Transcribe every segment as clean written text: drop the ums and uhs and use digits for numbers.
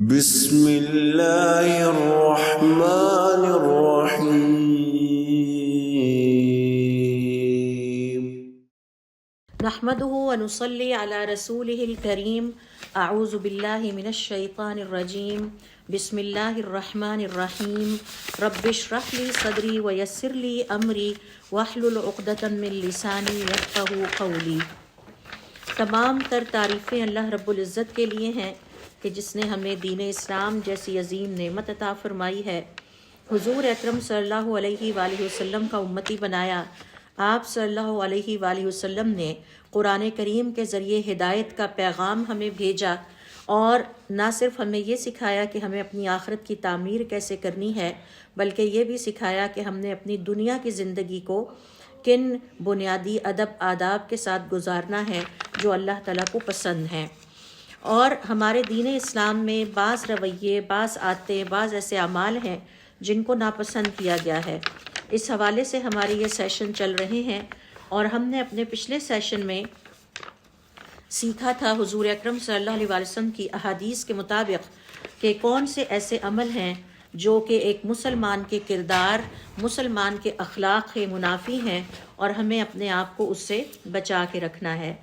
بسم اللہ الرحمن الرحیم نحمده ونصلي على رسوله الكريم اعوذ باللہ من الشیطان الرجیم بسم اللہ الرحمن الرحیم رب اشرح لي صدری ویسر لي امری واحلل عقدۃ من لسانی یفقهوا قولی۔ تمام تر تعریفیں اللہ رب العزت کے لیے ہیں کہ جس نے ہمیں دین اسلام جیسی عظیم نعمت عطا فرمائی ہے، حضور اکرم صلی اللہ علیہ وآلہ وسلم کا امتی بنایا۔ آپ صلی اللہ علیہ وآلہ وسلم نے قرآن کریم کے ذریعے ہدایت کا پیغام ہمیں بھیجا، اور نہ صرف ہمیں یہ سکھایا کہ ہمیں اپنی آخرت کی تعمیر کیسے کرنی ہے، بلکہ یہ بھی سکھایا کہ ہم نے اپنی دنیا کی زندگی کو کن بنیادی ادب آداب کے ساتھ گزارنا ہے جو اللہ تعالیٰ کو پسند ہیں۔ اور ہمارے دین اسلام میں بعض رویے، بعض عادتیں، بعض ایسے اعمال ہیں جن کو ناپسند کیا گیا ہے۔ اس حوالے سے ہمارے یہ سیشن چل رہے ہیں، اور ہم نے اپنے پچھلے سیشن میں سیکھا تھا حضور اکرم صلی اللہ علیہ وسلم کی احادیث کے مطابق کہ کون سے ایسے عمل ہیں جو کہ ایک مسلمان کے کردار، مسلمان کے اخلاق کے منافی ہیں، اور ہمیں اپنے آپ کو اس سے بچا کے رکھنا ہے۔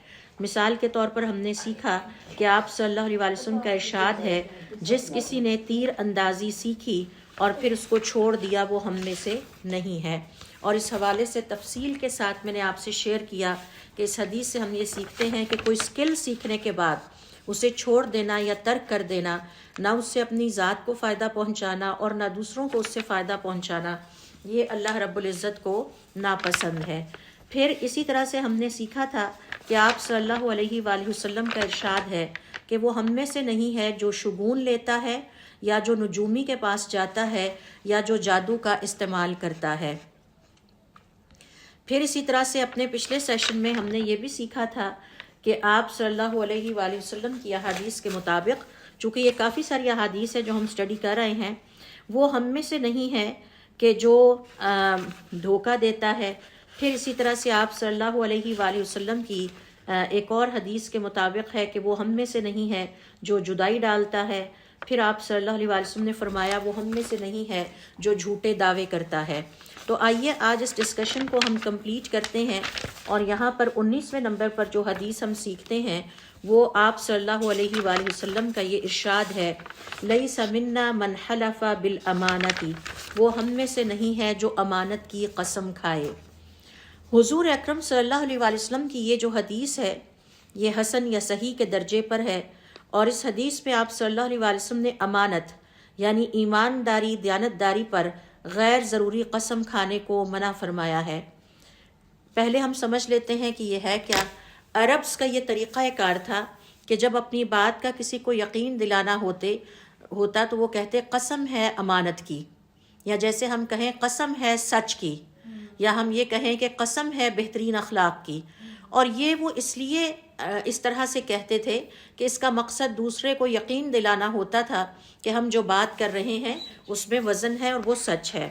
مثال کے طور پر ہم نے سیکھا کہ آپ صلی اللہ علیہ وسلم کا ارشاد ہے، جس کسی نے تیر اندازی سیکھی اور پھر اس کو چھوڑ دیا وہ ہم میں سے نہیں ہے۔ اور اس حوالے سے تفصیل کے ساتھ میں نے آپ سے شیئر کیا کہ اس حدیث سے ہم یہ سیکھتے ہیں کہ کوئی سکل سیکھنے کے بعد اسے چھوڑ دینا یا ترک کر دینا، نہ اس سے اپنی ذات کو فائدہ پہنچانا اور نہ دوسروں کو اس سے فائدہ پہنچانا، یہ اللہ رب العزت کو ناپسند ہے۔ پھر اسی طرح سے ہم نے سیکھا تھا کہ آپ صلی اللہ علیہ وآلہ وسلم کا ارشاد ہے کہ وہ ہم میں سے نہیں ہے جو شگون لیتا ہے یا جو نجومی کے پاس جاتا ہے یا جو جادو کا استعمال کرتا ہے۔ پھر اسی طرح سے اپنے پچھلے سیشن میں ہم نے یہ بھی سیکھا تھا کہ آپ صلی اللہ علیہ وآلہ وسلم کی احادیث کے مطابق، چونکہ یہ کافی ساری احادیث ہے جو ہم اسٹڈی کر رہے ہیں، وہ ہم میں سے نہیں ہے کہ جو دھوکہ دیتا ہے۔ پھر اسی طرح سے آپ صلی اللہ علیہ وآلہ وسلم کی ایک اور حدیث کے مطابق ہے کہ وہ ہم میں سے نہیں ہے جو جدائی ڈالتا ہے۔ پھر آپ صلی اللہ علیہ وآلہ وسلم نے فرمایا وہ ہم میں سے نہیں ہے جو جھوٹے دعوے کرتا ہے۔ تو آئیے آج اس ڈسکشن کو ہم کمپلیٹ کرتے ہیں، اور یہاں پر 19ویں نمبر پر جو حدیث ہم سیکھتے ہیں وہ آپ صلی اللہ علیہ وآلہ وسلم کا یہ ارشاد ہے، لیس منا من حلف بالامانۃ، وہ ہم میں سے نہیں ہے جو امانت کی قسم کھائے۔ حضور اکرم صلی اللہ علیہ وآلہ وسلم کی یہ جو حدیث ہے یہ حسن یا صحیح کے درجے پر ہے، اور اس حدیث میں آپ صلی اللہ علیہ وآلہ وسلم نے امانت یعنی ایمانداری، دیانتداری پر غیر ضروری قسم کھانے کو منع فرمایا ہے۔ پہلے ہم سمجھ لیتے ہیں کہ یہ ہے کیا۔ عربز کا یہ طریقہ کار تھا کہ جب اپنی بات کا کسی کو یقین دلانا ہوتا تو وہ کہتے قسم ہے امانت کی، یا جیسے ہم کہیں قسم ہے سچ کی، یا ہم یہ کہیں کہ قسم ہے بہترین اخلاق کی۔ اور یہ وہ اس لیے اس طرح سے کہتے تھے کہ اس کا مقصد دوسرے کو یقین دلانا ہوتا تھا کہ ہم جو بات کر رہے ہیں اس میں وزن ہے اور وہ سچ ہے۔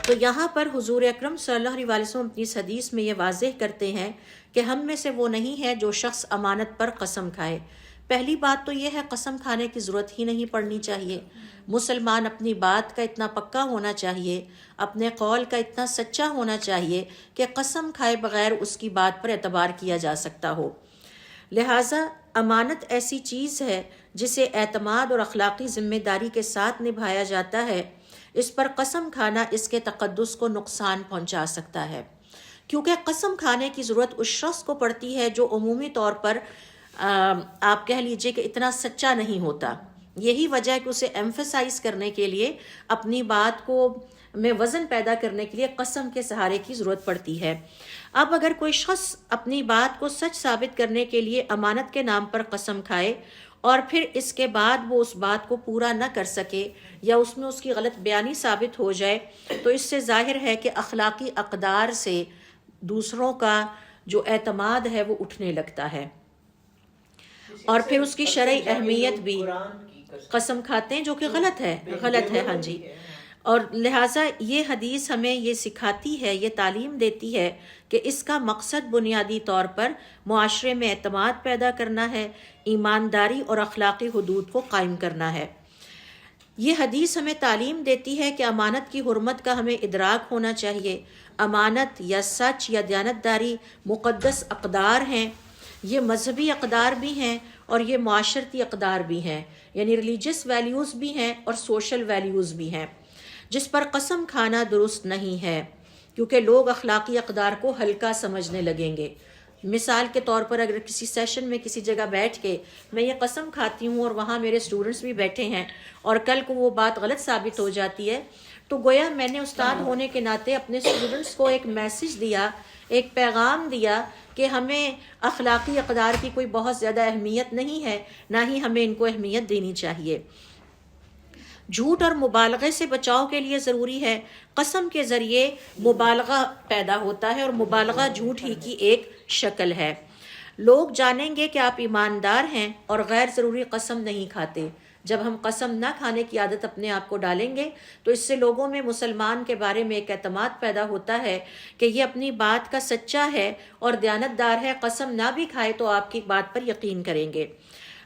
تو یہاں پر حضور اکرم صلی اللہ علیہ وسلم اپنی اس حدیث میں یہ واضح کرتے ہیں کہ ہم میں سے وہ نہیں ہے جو شخص امانت پر قسم کھائے۔ پہلی بات تو یہ ہے قسم کھانے کی ضرورت ہی نہیں پڑنی چاہیے۔ مسلمان اپنی بات کا اتنا پکا ہونا چاہیے، اپنے قول کا اتنا سچا ہونا چاہیے کہ قسم کھائے بغیر اس کی بات پر اعتبار کیا جا سکتا ہو۔ لہٰذا امانت ایسی چیز ہے جسے اعتماد اور اخلاقی ذمہ داری کے ساتھ نبھایا جاتا ہے۔ اس پر قسم کھانا اس کے تقدس کو نقصان پہنچا سکتا ہے، کیونکہ قسم کھانے کی ضرورت اس شخص کو پڑتی ہے جو عمومی طور پر آپ کہہ لیجئے کہ اتنا سچا نہیں ہوتا۔ یہی وجہ ہے کہ اسے ایمفسائز کرنے کے لیے، اپنی بات کو میں وزن پیدا کرنے کے لیے قسم کے سہارے کی ضرورت پڑتی ہے۔ اب اگر کوئی شخص اپنی بات کو سچ ثابت کرنے کے لیے امانت کے نام پر قسم کھائے اور پھر اس کے بعد وہ اس بات کو پورا نہ کر سکے یا اس میں اس کی غلط بیانی ثابت ہو جائے، تو اس سے ظاہر ہے کہ اخلاقی اقدار سے دوسروں کا جو اعتماد ہے وہ اٹھنے لگتا ہے، اور پھر اس کی شرعی اہمیت بھی قسم کھاتے ہیں جو کہ غلط ہے۔ ہاں جی، اور لہٰذا یہ حدیث ہمیں یہ سکھاتی ہے، یہ تعلیم دیتی ہے کہ اس کا مقصد بنیادی طور پر معاشرے میں اعتماد پیدا کرنا ہے، ایمانداری اور اخلاقی حدود کو قائم کرنا ہے۔ یہ حدیث ہمیں تعلیم دیتی ہے کہ امانت کی حرمت کا ہمیں ادراک ہونا چاہیے۔ امانت یا سچ یا دیانتداری مقدس اقدار ہیں، یہ مذہبی اقدار بھی ہیں اور یہ معاشرتی اقدار بھی ہیں، یعنی ریلیجس ویلیوز بھی ہیں اور سوشل ویلیوز بھی ہیں، جس پر قسم کھانا درست نہیں ہے، کیونکہ لوگ اخلاقی اقدار کو ہلکا سمجھنے لگیں گے۔ مثال کے طور پر اگر کسی سیشن میں کسی جگہ بیٹھ کے میں یہ قسم کھاتی ہوں اور وہاں میرے اسٹوڈنٹس بھی بیٹھے ہیں اور کل کو وہ بات غلط ثابت ہو جاتی ہے، تو گویا میں نے استاد ہونے کے ناطے اپنے اسٹوڈنٹس کو ایک میسج دیا، ایک پیغام دیا کہ ہمیں اخلاقی اقدار کی کوئی بہت زیادہ اہمیت نہیں ہے، نہ ہی ہمیں ان کو اہمیت دینی چاہیے۔ جھوٹ اور مبالغے سے بچاؤ کے لیے ضروری ہے۔ قسم کے ذریعے مبالغہ پیدا ہوتا ہے اور مبالغہ جھوٹ ہی کی ایک شکل ہے۔ لوگ جانیں گے کہ آپ ایماندار ہیں اور غیر ضروری قسم نہیں کھاتے۔ جب ہم قسم نہ کھانے کی عادت اپنے آپ کو ڈالیں گے تو اس سے لوگوں میں مسلمان کے بارے میں ایک اعتماد پیدا ہوتا ہے کہ یہ اپنی بات کا سچا ہے اور دیانتدار ہے، قسم نہ بھی کھائے تو آپ کی بات پر یقین کریں گے۔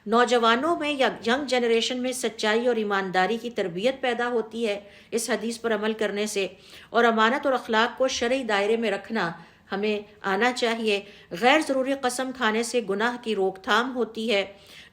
نوجوانوں میں یا ینگ جنریشن میں سچائی اور ایمانداری کی تربیت پیدا ہوتی ہے اس حدیث پر عمل کرنے سے، اور امانت اور اخلاق کو شرعی دائرے میں رکھنا ہمیں آنا چاہیے۔ غیر ضروری قسم کھانے سے گناہ کی روک تھام ہوتی ہے۔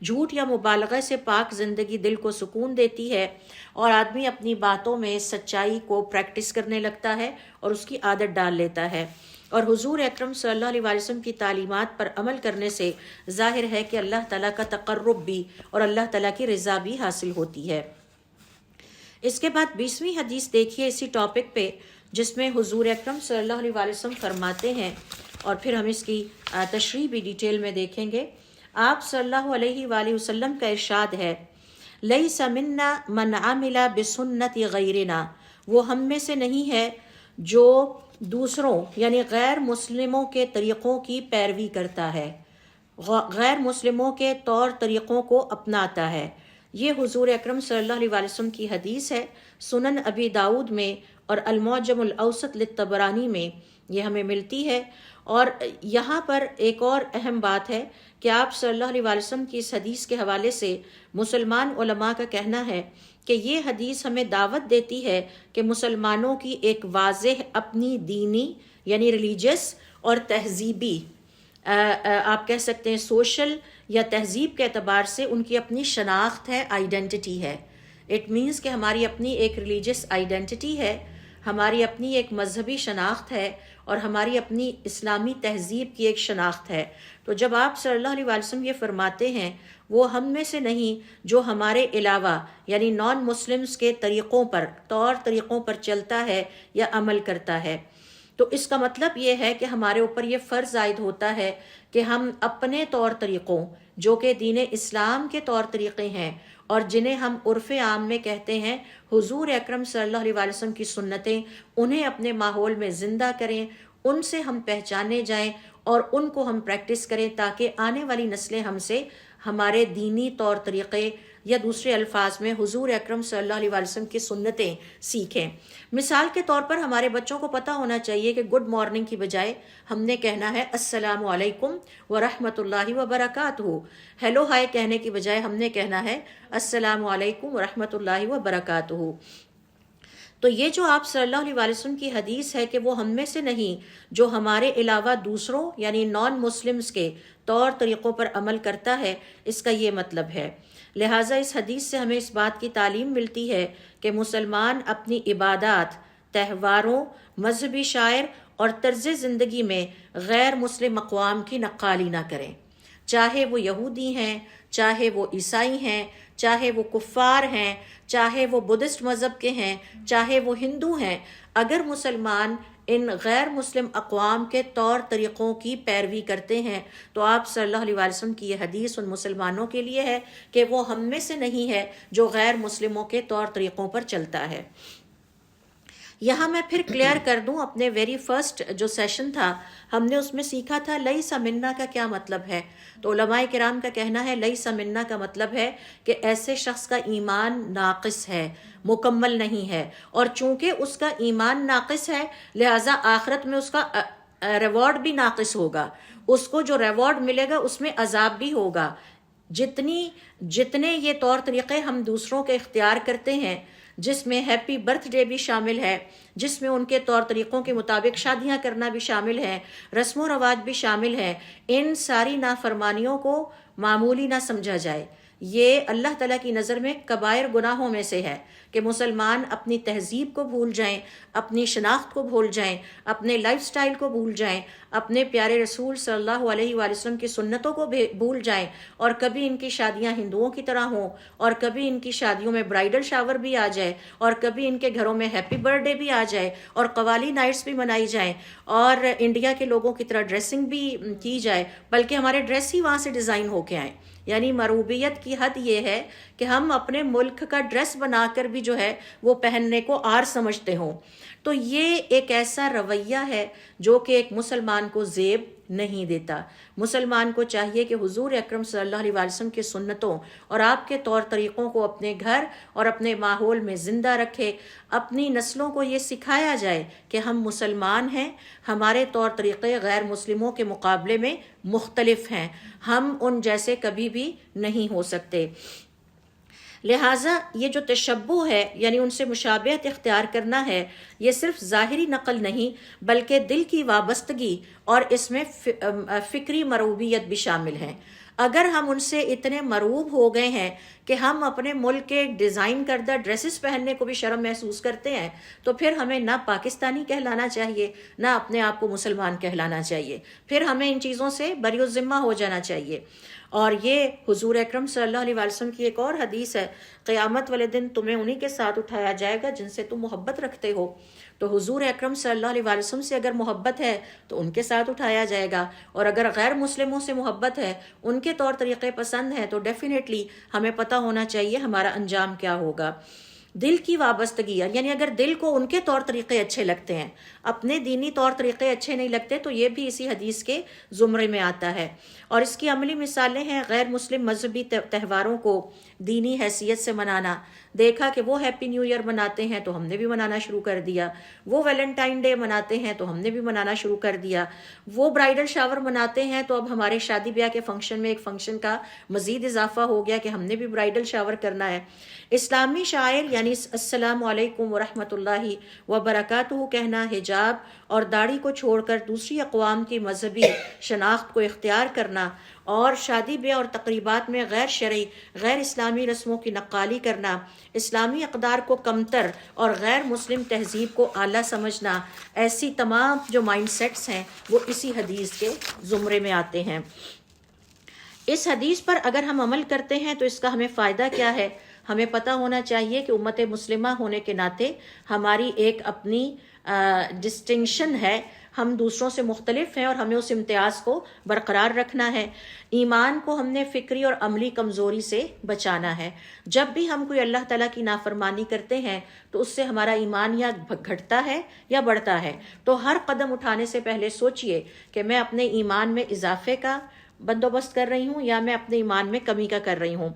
جھوٹ یا مبالغے سے پاک زندگی دل کو سکون دیتی ہے اور آدمی اپنی باتوں میں سچائی کو پریکٹس کرنے لگتا ہے اور اس کی عادت ڈال لیتا ہے، اور حضور اکرم صلی اللہ علیہ وسلم کی تعلیمات پر عمل کرنے سے ظاہر ہے کہ اللہ تعالیٰ کا تقرب بھی اور اللہ تعالیٰ کی رضا بھی حاصل ہوتی ہے۔ اس کے بعد 20ویں حدیث دیکھیے اسی ٹاپک پہ، جس میں حضور اکرم صلی اللہ علیہ وسلم فرماتے ہیں، اور پھر ہم اس کی تشریح بھی ڈیٹیل میں دیکھیں گے۔ آپ صلی اللہ علیہ وآلہ وسلم کا ارشاد ہے، لیس منا من عمل بسنت غیرنا، وہ ہم میں سے نہیں ہے جو دوسروں یعنی غیر مسلموں کے طریقوں کی پیروی کرتا ہے، غیر مسلموں کے طور طریقوں کو اپناتا ہے۔ یہ حضور اکرم صلی اللہ علیہ وسلم کی حدیث ہے، سنن ابی داؤد میں اور المعجم الاوسط للطبرانی میں یہ ہمیں ملتی ہے۔ اور یہاں پر ایک اور اہم بات ہے کہ آپ صلی اللہ علیہ وسلم کی اس حدیث کے حوالے سے مسلمان علماء کا کہنا ہے کہ یہ حدیث ہمیں دعوت دیتی ہے کہ مسلمانوں کی ایک واضح اپنی دینی یعنی ریلیجس اور تہذیبی آپ کہہ سکتے ہیں سوشل یا تہذیب کے اعتبار سے ان کی اپنی شناخت ہے، آئیڈینٹی ہے۔ اٹ مینس کہ ہماری اپنی ایک ریلیجس آئیڈینٹی ہے، ہماری اپنی ایک مذہبی شناخت ہے اور ہماری اپنی اسلامی تہذیب کی ایک شناخت ہے۔ تو جب آپ صلی اللہ علیہ وسلم یہ فرماتے ہیں وہ ہم میں سے نہیں جو ہمارے علاوہ یعنی نان مسلمز کے طریقوں پر طور طریقوں پر چلتا ہے یا عمل کرتا ہے، تو اس کا مطلب یہ ہے کہ ہمارے اوپر یہ فرض عائد ہوتا ہے کہ ہم اپنے طور طریقوں جو کہ دین اسلام کے طور طریقے ہیں اور جنہیں ہم عرف عام میں کہتے ہیں حضور اکرم صلی اللہ علیہ وسلم کی سنتیں، انہیں اپنے ماحول میں زندہ کریں، ان سے ہم پہچانے جائیں اور ان کو ہم پریکٹس کریں تاکہ آنے والی نسلیں ہم سے ہمارے دینی طور طریقے یا دوسرے الفاظ میں حضور اکرم صلی اللہ علیہ وسلم کی سنتیں سیکھیں۔ مثال کے طور پر ہمارے بچوں کو پتہ ہونا چاہیے کہ گڈ مارننگ کی بجائے ہم نے کہنا ہے السلام علیکم ورحمۃ اللہ وبرکاتہ، ہیلو ہائے کہنے کی بجائے ہم نے کہنا ہے السلام علیکم ورحمۃ اللہ وبرکاتہ۔ تو یہ جو آپ صلی اللہ علیہ وسلم کی حدیث ہے کہ وہ ہم میں سے نہیں جو ہمارے علاوہ دوسروں یعنی نان مسلمز کے طور طریقوں پر عمل کرتا ہے، اس کا یہ مطلب ہے۔ لہٰذا اس حدیث سے ہمیں اس بات کی تعلیم ملتی ہے کہ مسلمان اپنی عبادات، تہواروں، مذہبی شعائر اور طرز زندگی میں غیر مسلم اقوام کی نقالی نہ کریں، چاہے وہ یہودی ہیں، چاہے وہ عیسائی ہیں، چاہے وہ کفار ہیں، چاہے وہ بدھسٹ مذہب کے ہیں، چاہے وہ ہندو ہیں۔ اگر مسلمان ان غیر مسلم اقوام کے طور طریقوں کی پیروی کرتے ہیں تو آپ صلی اللہ علیہ وسلم کی یہ حدیث ان مسلمانوں کے لیے ہے کہ وہ ہم میں سے نہیں ہے جو غیر مسلموں کے طور طریقوں پر چلتا ہے۔ یہاں میں پھر کلیئر کر دوں، اپنے ویری فرسٹ جو سیشن تھا ہم نے اس میں سیکھا تھا لیس منا کا کیا مطلب ہے. تو علماء کرام کا کہنا ہے لیس منا کا مطلب ہے کہ ایسے شخص کا ایمان ناقص ہے، مکمل نہیں ہے، اور چونکہ اس کا ایمان ناقص ہے لہٰذا آخرت میں اس کا ریوارڈ بھی ناقص ہوگا، اس کو جو ریوارڈ ملے گا اس میں عذاب بھی ہوگا. جتنے یہ طور طریقے ہم دوسروں کے اختیار کرتے ہیں، جس میں ہیپی برتھ ڈے بھی شامل ہے، جس میں ان کے طور طریقوں کے مطابق شادیاں کرنا بھی شامل ہے، رسم و رواج بھی شامل ہے، ان ساری نافرمانیوں کو معمولی نہ سمجھا جائے. یہ اللہ تعالیٰ کی نظر میں کبائر گناہوں میں سے ہے کہ مسلمان اپنی تہذیب کو بھول جائیں، اپنی شناخت کو بھول جائیں، اپنے لائف سٹائل کو بھول جائیں، اپنے پیارے رسول صلی اللہ علیہ وآلہ وسلم کی سنتوں کو بھول جائیں، اور کبھی ان کی شادیاں ہندوؤں کی طرح ہوں، اور کبھی ان کی شادیوں میں برائیڈل شاور بھی آ جائے، اور کبھی ان کے گھروں میں ہیپی برتھ ڈے بھی آ جائے، اور قوالی نائٹس بھی منائی جائیں، اور انڈیا کے لوگوں کی طرح ڈریسنگ بھی کی جائے، بلکہ ہمارے ڈریس ہی وہاں سے ڈیزائن ہو کے آئیں. یعنی مروبیت کی حد یہ ہے کہ ہم اپنے ملک کا ڈریس بنا کر بھی جو ہے وہ پہننے کو عار سمجھتے ہوں. تو یہ ایک ایسا رویہ ہے جو کہ ایک مسلمان کو زیب نہیں دیتا. مسلمان کو چاہیے کہ حضور اکرم صلی اللہ علیہ وسلم کی سنتوں اور آپ کے طور طریقوں کو اپنے گھر اور اپنے ماحول میں زندہ رکھے. اپنی نسلوں کو یہ سکھایا جائے کہ ہم مسلمان ہیں، ہمارے طور طریقے غیر مسلموں کے مقابلے میں مختلف ہیں، ہم ان جیسے کبھی بھی نہیں ہو سکتے. لہٰذا یہ جو تشبہ ہے یعنی ان سے مشابہت اختیار کرنا ہے، یہ صرف ظاہری نقل نہیں بلکہ دل کی وابستگی اور اس میں فکری مروبیت بھی شامل ہے. اگر ہم ان سے اتنے مروب ہو گئے ہیں کہ ہم اپنے ملک کے ڈیزائن کردہ ڈریسز پہننے کو بھی شرم محسوس کرتے ہیں، تو پھر ہمیں نہ پاکستانی کہلانا چاہیے نہ اپنے آپ کو مسلمان کہلانا چاہیے، پھر ہمیں ان چیزوں سے بری الذمہ ہو جانا چاہیے. اور یہ حضور اکرم صلی اللہ علیہ وسلم کی ایک اور حدیث ہے، قیامت والے دن تمہیں انہی کے ساتھ اٹھایا جائے گا جن سے تم محبت رکھتے ہو. تو حضور اکرم صلی اللہ علیہ وسلم سے اگر محبت ہے تو ان کے ساتھ اٹھایا جائے گا، اور اگر غیر مسلموں سے محبت ہے، ان کے طور طریقے پسند ہیں، تو ڈیفینیٹلی ہمیں پتہ ہونا چاہیے ہمارا انجام کیا ہوگا. دل کی وابستگی یعنی اگر دل کو ان کے طور طریقے اچھے لگتے ہیں، اپنے دینی طور طریقے اچھے نہیں لگتے، تو یہ بھی اسی حدیث کے زمرے میں آتا ہے. اور اس کی عملی مثالیں ہیں غیر مسلم مذہبی تہواروں کو دینی حیثیت سے منانا. دیکھا کہ وہ ہیپی نیو ایئر مناتے ہیں تو ہم نے بھی منانا شروع کر دیا، وہ ویلنٹائن ڈے مناتے ہیں تو ہم نے بھی منانا شروع کر دیا، وہ برائیڈل شاور مناتے ہیں تو اب ہمارے شادی بیاہ کے فنکشن میں ایک فنکشن کا مزید اضافہ ہو گیا کہ ہم نے بھی برائیڈل شاور کرنا ہے. اسلامی شاعر یعنی السلام علیکم ورحمۃ اللہ وبرکاتہ کہنا، حجاب اور داڑھی کو چھوڑ کر دوسری اقوام کی مذہبی شناخت کو اختیار کرنا، اور شادی بیاہ اور تقریبات میں غیر شرعی غیر اسلامی رسموں کی نقالی کرنا، اسلامی اقدار کو کمتر اور غیر مسلم تہذیب کو اعلیٰ سمجھنا، ایسی تمام جو مائنڈ سیٹس ہیں وہ اسی حدیث کے زمرے میں آتے ہیں. اس حدیث پر اگر ہم عمل کرتے ہیں تو اس کا ہمیں فائدہ کیا ہے؟ ہمیں پتہ ہونا چاہیے کہ امت مسلمہ ہونے کے ناطے ہماری ایک اپنی ڈسٹنکشن ہے، ہم دوسروں سے مختلف ہیں اور ہمیں اس امتیاز کو برقرار رکھنا ہے. ایمان کو ہم نے فکری اور عملی کمزوری سے بچانا ہے. جب بھی ہم کوئی اللہ تعالیٰ کی نافرمانی کرتے ہیں تو اس سے ہمارا ایمان یا گھٹتا ہے یا بڑھتا ہے. تو ہر قدم اٹھانے سے پہلے سوچئے کہ میں اپنے ایمان میں اضافے کا بندوبست کر رہی ہوں یا میں اپنے ایمان میں کمی کا کر رہی ہوں.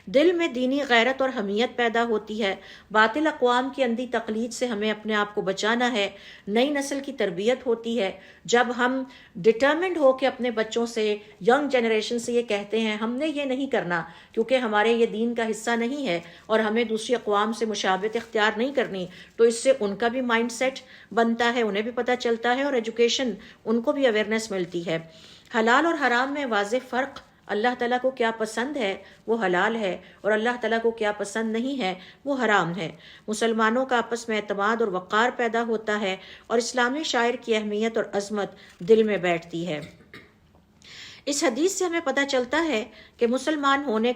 دل میں دینی غیرت اور حمیت پیدا ہوتی ہے. باطل اقوام کی اندھی تقلید سے ہمیں اپنے آپ کو بچانا ہے. نئی نسل کی تربیت ہوتی ہے جب ہم ڈٹرمنڈ ہو کے اپنے بچوں سے، ینگ جنریشن سے یہ کہتے ہیں ہم نے یہ نہیں کرنا کیونکہ ہمارے یہ دین کا حصہ نہیں ہے اور ہمیں دوسری اقوام سے مشابہت اختیار نہیں کرنی. تو اس سے ان کا بھی مائنڈ سیٹ بنتا ہے، انہیں بھی پتہ چلتا ہے، اور ایجوکیشن ان کو بھی اویئرنیس ملتی ہے. حلال اور حرام میں واضح فرق، اللہ تعالیٰ کو کیا پسند ہے وہ حلال ہے اور اللہ تعالیٰ کو کیا پسند نہیں ہے وہ حرام ہے. مسلمانوں کا آپس میں اعتماد اور وقار پیدا ہوتا ہے اور اسلامی شاعر کی اہمیت اور عظمت دل میں بیٹھتی ہے. اس حدیث سے ہمیں پتہ چلتا ہے کہ مسلمان ہونے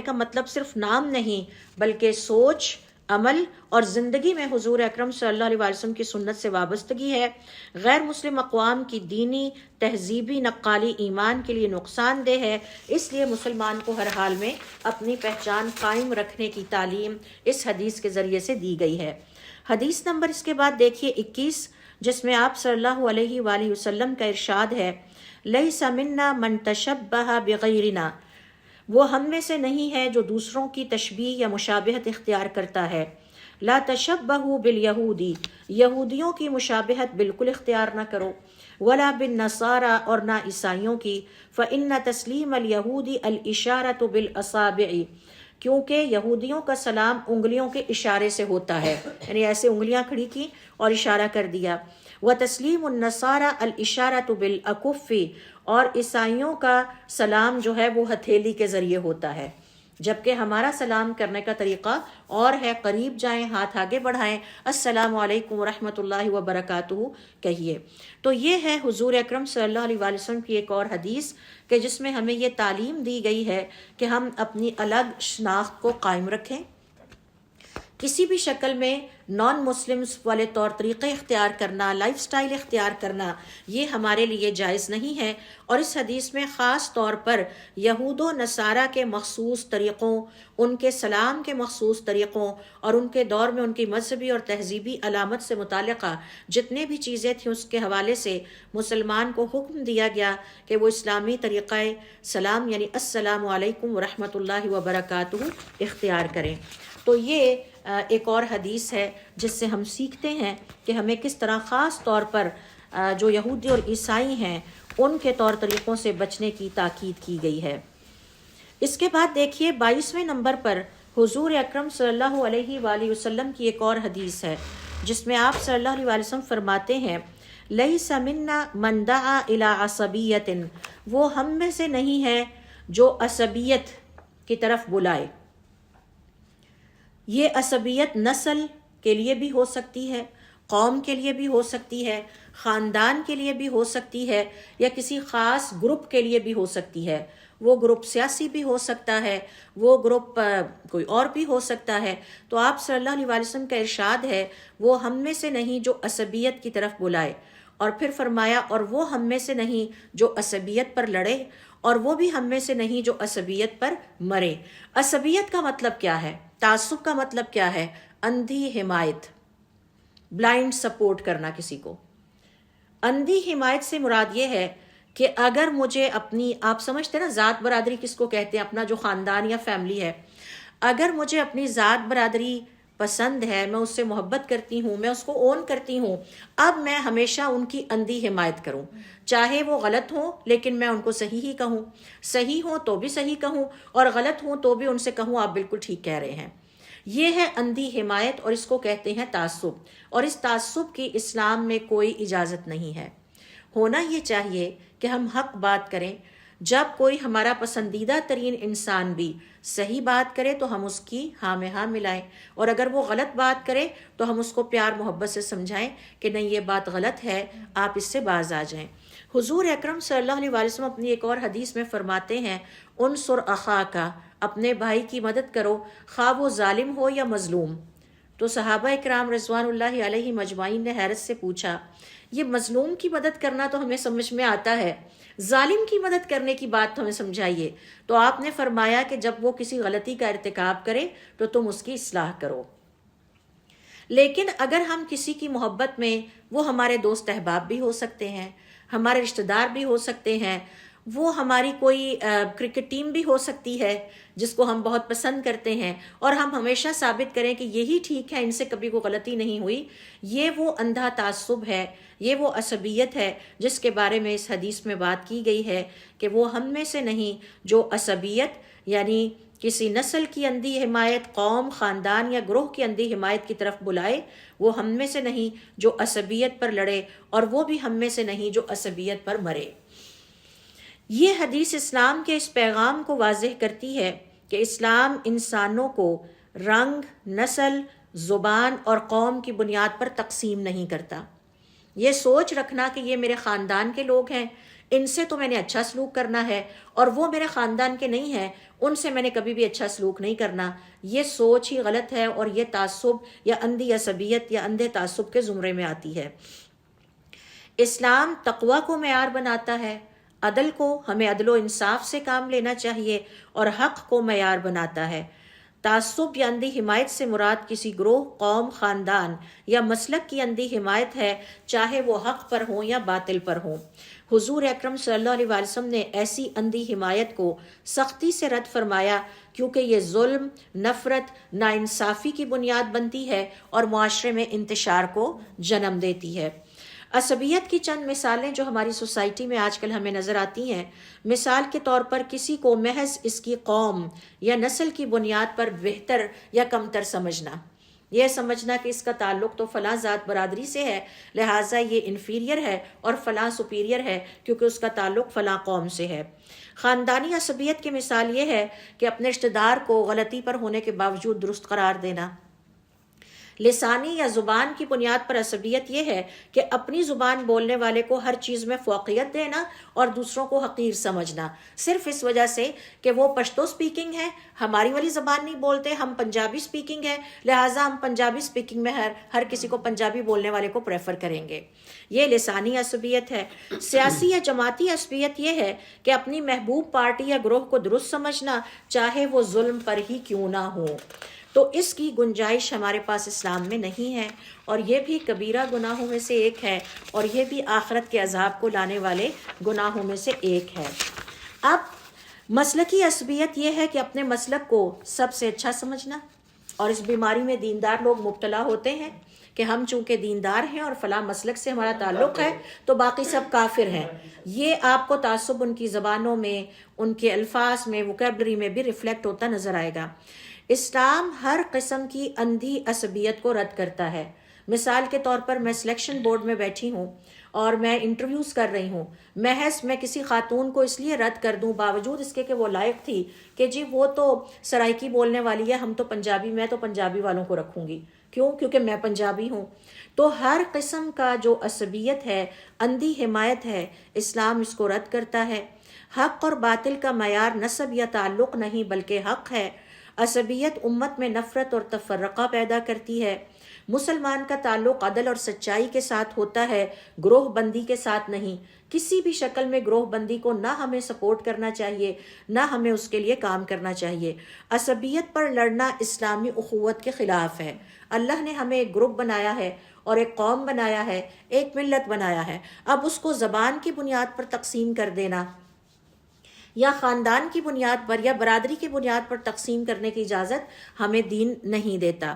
کا مطلب صرف نام نہیں بلکہ سوچ، عمل اور زندگی میں حضور اکرم صلی اللہ علیہ وسلم کی سنت سے وابستگی ہے۔ غیر مسلم اقوام کی دینی تہذیبی نقالی ایمان کے لیے نقصان دہ ہے، اس لیے مسلمان کو ہر حال میں اپنی پہچان قائم رکھنے کی تعلیم اس حدیث کے ذریعے سے دی گئی ہے۔ حدیث نمبر اس کے بعد دیکھیے 21، جس میں آپ صلی اللہ علیہ وآلہ وسلم کا ارشاد ہے، لیس منا من تشبہ بغیرنا، وہ ہم میں سے نہیں ہے جو دوسروں کی تشبیہ یا مشابہت اختیار کرتا ہے۔ لا تشبہوا بالیہودی، یہودیوں کی مشابہت بالکل اختیار نہ کرو، ولا بالنصارى، اور نہ عیسائیوں کی، فإن تسلیم الیہودی الاشارۃ بالاصابع، کیونکہ یہودیوں کا سلام انگلیوں کے اشارے سے ہوتا ہے، یعنی ایسے انگلیاں کھڑی کی اور اشارہ کر دیا۔ وتسلیم النصارى الاشارۃ بالاکف، اور عیسائیوں کا سلام جو ہے وہ ہتھیلی کے ذریعے ہوتا ہے، جبکہ ہمارا سلام کرنے کا طریقہ اور ہے، قریب جائیں، ہاتھ آگے بڑھائیں، السلام علیکم ورحمۃ اللہ وبرکاتہ کہیے۔ تو یہ ہے حضور اکرم صلی اللہ علیہ وآلہ وسلم کی ایک اور حدیث کہ جس میں ہمیں یہ تعلیم دی گئی ہے کہ ہم اپنی الگ شناخت کو قائم رکھیں، کسی بھی شکل میں نان مسلمز والے طور طریقے اختیار کرنا، لائف سٹائل اختیار کرنا، یہ ہمارے لیے جائز نہیں ہے۔ اور اس حدیث میں خاص طور پر یہود و نصارہ کے مخصوص طریقوں، ان کے سلام کے مخصوص طریقوں اور ان کے دور میں ان کی مذہبی اور تہذیبی علامت سے متعلقہ جتنے بھی چیزیں تھیں اس کے حوالے سے مسلمان کو حکم دیا گیا کہ وہ اسلامی طریقہ سلام یعنی السلام علیکم ورحمۃ اللہ وبرکاتہ اختیار کریں۔ تو یہ ایک اور حدیث ہے جس سے ہم سیکھتے ہیں کہ ہمیں کس طرح خاص طور پر جو یہودی اور عیسائی ہیں ان کے طور طریقوں سے بچنے کی تاکید کی گئی ہے۔ اس کے بعد دیکھیے 22ویں نمبر پر حضور اکرم صلی اللہ علیہ وآلہ وسلم کی ایک اور حدیث ہے جس میں آپ صلی اللہ علیہ وآلہ وسلم فرماتے ہیں، لیس منا من دعا الی عصبیت، وہ ہم میں سے نہیں ہے جو عصبیت کی طرف بلائے۔ یہ عصبیت نسل کے لیے بھی ہو سکتی ہے، قوم کے لیے بھی ہو سکتی ہے، خاندان کے لیے بھی ہو سکتی ہے، یا کسی خاص گروپ کے لیے بھی ہو سکتی ہے۔ وہ گروپ سیاسی بھی ہو سکتا ہے، وہ گروپ کوئی اور بھی ہو سکتا ہے۔ تو آپ صلی اللہ علیہ وآلہ وسلم کا ارشاد ہے، وہ ہم میں سے نہیں جو عصبیت کی طرف بلائے، اور پھر فرمایا اور وہ ہم میں سے نہیں جو عصبیت پر لڑے، اور وہ بھی ہم میں سے نہیں جو عصبیت پر مرے۔ عصبیت کا مطلب کیا ہے؟ تعصب کا مطلب کیا ہے؟ اندھی حمایت، بلائنڈ سپورٹ کرنا کسی کو۔ اندھی حمایت سے مراد یہ ہے کہ اگر مجھے اپنی، آپ سمجھتے نا ذات برادری کس کو کہتے ہیں، اپنا جو خاندان یا فیملی ہے، اگر مجھے اپنی ذات برادری پسند ہے، میں اس سے محبت کرتی ہوں، میں اس کو اون کرتی ہوں، اب میں ہمیشہ ان کی اندھی حمایت کروں، چاہے وہ غلط ہوں لیکن میں ان کو صحیح ہی کہوں، صحیح ہوں تو بھی صحیح کہوں، اور غلط ہوں تو بھی ان سے کہوں آپ بالکل ٹھیک کہہ رہے ہیں۔ یہ ہے اندھی حمایت، اور اس کو کہتے ہیں تعصب، اور اس تعصب کی اسلام میں کوئی اجازت نہیں ہے۔ ہونا یہ چاہیے کہ ہم حق بات کریں، جب کوئی ہمارا پسندیدہ ترین انسان بھی صحیح بات کرے تو ہم اس کی ہاں میں ہاں ملائیں، اور اگر وہ غلط بات کرے تو ہم اس کو پیار محبت سے سمجھائیں کہ نہیں یہ بات غلط ہے، آپ اس سے باز آ جائیں۔ حضور اکرم صلی اللہ علیہ وآلہ وسلم اپنی ایک اور حدیث میں فرماتے ہیں، انصر اخاک، اپنے بھائی کی مدد کرو، خواہ وہ ظالم ہو یا مظلوم۔ تو صحابہ اکرام رضوان اللہ علیہ مجمعین نے حیرت سے پوچھا، یہ مظلوم کی مدد کرنا تو ہمیں سمجھ میں آتا ہے، ظالم کی مدد کرنے کی بات تو ہمیں سمجھائیے۔ تو آپ نے فرمایا کہ جب وہ کسی غلطی کا ارتکاب کرے تو تم اس کی اصلاح کرو۔ لیکن اگر ہم کسی کی محبت میں، وہ ہمارے دوست احباب بھی ہو سکتے ہیں، ہمارے رشتہ دار بھی ہو سکتے ہیں، وہ ہماری کوئی کرکٹ ٹیم بھی ہو سکتی ہے جس کو ہم بہت پسند کرتے ہیں، اور ہم ہمیشہ ثابت کریں کہ یہی ٹھیک ہے، ان سے کبھی کوئی غلطی نہیں ہوئی، یہ وہ اندھا تعصب ہے، یہ وہ عصبیت ہے جس کے بارے میں اس حدیث میں بات کی گئی ہے کہ وہ ہم میں سے نہیں جو عصبیت یعنی کسی نسل کی اندھی حمایت، قوم، خاندان یا گروہ کی اندھی حمایت کی طرف بلائے، وہ ہم میں سے نہیں جو عصبیت پر لڑے، اور وہ بھی ہم میں سے نہیں جو عصبیت پر مرے۔ یہ حدیث اسلام کے اس پیغام کو واضح کرتی ہے کہ اسلام انسانوں کو رنگ، نسل، زبان اور قوم کی بنیاد پر تقسیم نہیں کرتا۔ یہ سوچ رکھنا کہ یہ میرے خاندان کے لوگ ہیں، ان سے تو میں نے اچھا سلوک کرنا ہے، اور وہ میرے خاندان کے نہیں ہیں، ان سے میں نے کبھی بھی اچھا سلوک نہیں کرنا. یہ سوچ ہی غلط ہے، اور یہ تعصب یا اندھی عصبیت یا اندھے تعصب کے زمرے میں آتی ہے. اسلام تقوی کو معیار بناتا ہے، عدل کو، ہمیں عدل و انصاف سے کام لینا چاہیے، اور حق کو معیار بناتا ہے. تعصب یا اندھی حمایت سے مراد کسی گروہ، قوم، خاندان یا مسلک کی اندھی حمایت ہے، چاہے وہ حق پر ہوں یا باطل پر ہوں. حضور اکرم صلی اللہ علیہ وسلم نے ایسی اندھی حمایت کو سختی سے رد فرمایا، کیونکہ یہ ظلم، نفرت، ناانصافی کی بنیاد بنتی ہے اور معاشرے میں انتشار کو جنم دیتی ہے. عصبیت کی چند مثالیں جو ہماری سوسائٹی میں آج کل ہمیں نظر آتی ہیں. مثال کے طور پر کسی کو محض اس کی قوم یا نسل کی بنیاد پر بہتر یا کمتر سمجھنا، یہ سمجھنا کہ اس کا تعلق تو فلاں ذات برادری سے ہے لہٰذا یہ انفیریئر ہے اور فلاں سپیریئر ہے کیونکہ اس کا تعلق فلاں قوم سے ہے. خاندانی عصبیت کی مثال یہ ہے کہ اپنے رشتہ دار کو غلطی پر ہونے کے باوجود درست قرار دینا. لسانی یا زبان کی بنیاد پر عصبیت یہ ہے کہ اپنی زبان بولنے والے کو ہر چیز میں فوقیت دینا اور دوسروں کو حقیر سمجھنا، صرف اس وجہ سے کہ وہ پشتو سپیکنگ ہے، ہماری والی زبان نہیں بولتے، ہم پنجابی سپیکنگ ہے لہٰذا ہم پنجابی سپیکنگ میں ہر کسی کو پنجابی بولنے والے کو پریفر کریں گے. یہ لسانی عصبیت ہے. سیاسی یا جماعتی عصبیت یہ ہے کہ اپنی محبوب پارٹی یا گروہ کو درست سمجھنا، چاہے وہ ظلم پر ہی کیوں نہ ہو. تو اس کی گنجائش ہمارے پاس اسلام میں نہیں ہے، اور یہ بھی کبیرہ گناہوں میں سے ایک ہے، اور یہ بھی آخرت کے عذاب کو لانے والے گناہوں میں سے ایک ہے. اب مسلکی عصبیت یہ ہے کہ اپنے مسلک کو سب سے اچھا سمجھنا، اور اس بیماری میں دیندار لوگ مبتلا ہوتے ہیں کہ ہم چونکہ دیندار ہیں اور فلاں مسلک سے ہمارا تعلق ہے تو باقی سب کافر ہیں. یہ آپ کو تعصب ان کی زبانوں میں، ان کے الفاظ میں، ووکیبلری میں بھی ریفلیکٹ ہوتا نظر آئے گا. اسلام ہر قسم کی اندھی عصبیت کو رد کرتا ہے. مثال کے طور پر میں سلیکشن بورڈ میں بیٹھی ہوں اور میں انٹرویوز کر رہی ہوں، محض میں کسی خاتون کو اس لیے رد کر دوں باوجود اس کے کہ وہ لائق تھی کہ جی وہ تو سرائکی بولنے والی ہے، ہم تو پنجابی، میں تو پنجابی والوں کو رکھوں گی. کیوں؟ کیونکہ میں پنجابی ہوں. تو ہر قسم کا جو عصبیت ہے، اندھی حمایت ہے، اسلام اس کو رد کرتا ہے. حق اور باطل کا معیار نسب یا تعلق نہیں بلکہ حق ہے. عصبیت امت میں نفرت اور تفرقہ پیدا کرتی ہے. مسلمان کا تعلق عدل اور سچائی کے ساتھ ہوتا ہے، گروہ بندی کے ساتھ نہیں. کسی بھی شکل میں گروہ بندی کو نہ ہمیں سپورٹ کرنا چاہیے، نہ ہمیں اس کے لیے کام کرنا چاہیے. عصبیت پر لڑنا اسلامی اخوت کے خلاف ہے. اللہ نے ہمیں ایک گروپ بنایا ہے اور ایک قوم بنایا ہے، ایک ملت بنایا ہے. اب اس کو زبان کی بنیاد پر تقسیم کر دینا یا خاندان کی بنیاد پر یا برادری کی بنیاد پر تقسیم کرنے کی اجازت ہمیں دین نہیں دیتا.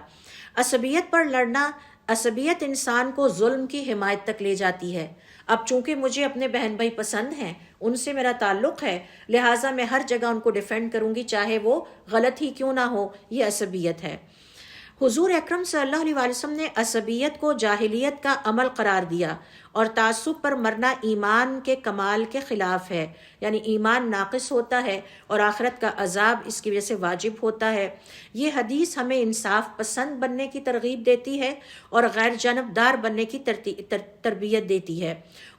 عصبیت پر لڑنا، عصبیت انسان کو ظلم کی حمایت تک لے جاتی ہے. اب چونکہ مجھے اپنے بہن بھائی پسند ہیں، ان سے میرا تعلق ہے، لہٰذا میں ہر جگہ ان کو ڈیفینڈ کروں گی چاہے وہ غلط ہی کیوں نہ ہو. یہ عصبیت ہے. حضور اکرم صلی اللہ علیہ وسلم نے عصبیت کو جاہلیت کا عمل قرار دیا اور تعصب پر مرنا ایمان کے کمال کے خلاف ہے. یعنی ایمان ناقص ہوتا ہے اور آخرت کا عذاب اس کی وجہ سے واجب ہوتا ہے. یہ حدیث ہمیں انصاف پسند بننے کی ترغیب دیتی ہے اور غیر جانبدار بننے کی تربیت دیتی ہے.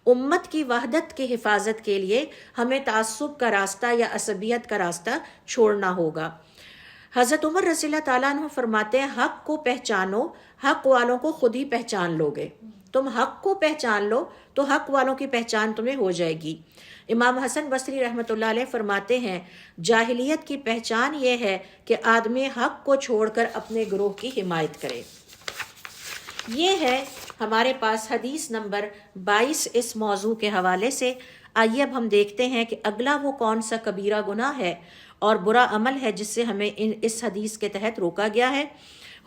امت کی وحدت کی حفاظت کے لیے ہمیں تعصب کا راستہ یا عصبیت کا راستہ چھوڑنا ہوگا. حضرت عمر رضی اللہ تعالیٰ عنہ فرماتے ہیں، حق کو پہچانو، حق والوں کو خود ہی پہچان لوگے. تم حق کو پہچان لو تو حق والوں کی پہچان تمہیں ہو جائے گی. امام حسن بصری رحمۃ اللہ علیہ فرماتے ہیں، جاہلیت کی پہچان یہ ہے کہ آدمی حق کو چھوڑ کر اپنے گروہ کی حمایت کرے. یہ ہے ہمارے پاس حدیث نمبر 22 اس موضوع کے حوالے سے. آئیے اب ہم دیکھتے ہیں کہ اگلا وہ کون سا کبیرہ گناہ ہے اور برا عمل ہے جس سے ہمیں اس حدیث کے تحت روکا گیا ہے.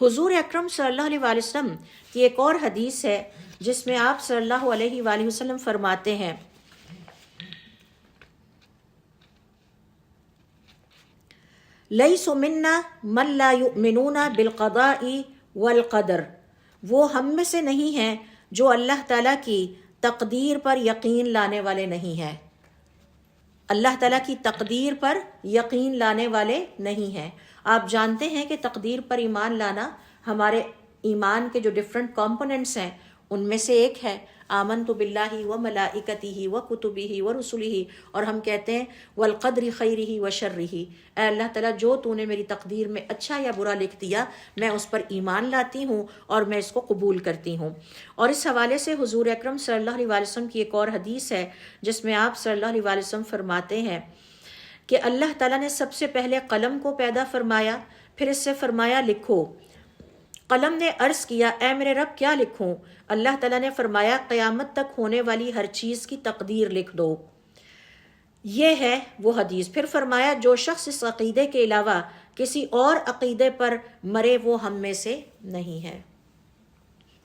حضور اکرم صلی اللہ علیہ وآلہ وسلم کی ایک اور حدیث ہے جس میں آپ صلی اللہ علیہ وآلہ وسلم فرماتے ہیں، لیس منا من لا یؤمنون بالقضاء والقدر. وہ ہم میں سے نہیں ہیں جو اللہ تعالیٰ کی تقدیر پر یقین لانے والے نہیں ہیں. اللہ تعالیٰ کی تقدیر پر یقین لانے والے نہیں ہیں. آپ جانتے ہیں کہ تقدیر پر ایمان لانا ہمارے ایمان کے جو ڈفرینٹ کمپوننٹس ہیں ان میں سے ایک ہے. آمنت باللہ و ملائکتہ و کتبہ و رسلہ، اور ہم کہتے ہیں والقدر خیرہ و شرہ، اے اللہ تعالیٰ جو تو نے میری تقدیر میں اچھا یا برا لکھ دیا میں اس پر ایمان لاتی ہوں اور میں اس کو قبول کرتی ہوں۔ اور اس حوالے سے حضور اکرم صلی اللہ علیہ وسلم کی ایک اور حدیث ہے جس میں آپ صلی اللہ علیہ وسلم فرماتے ہیں کہ اللہ تعالیٰ نے سب سے پہلے قلم کو پیدا فرمایا، پھر اس سے فرمایا لکھو۔ قلم نے عرض کیا اے میرے رب کیا لکھوں؟ اللہ تعالیٰ نے فرمایا قیامت تک ہونے والی ہر چیز کی تقدیر لکھ دو۔ یہ ہے وہ حدیث۔ پھر فرمایا جو شخص اس عقیدے کے علاوہ کسی اور عقیدے پر مرے وہ ہم میں سے نہیں ہے۔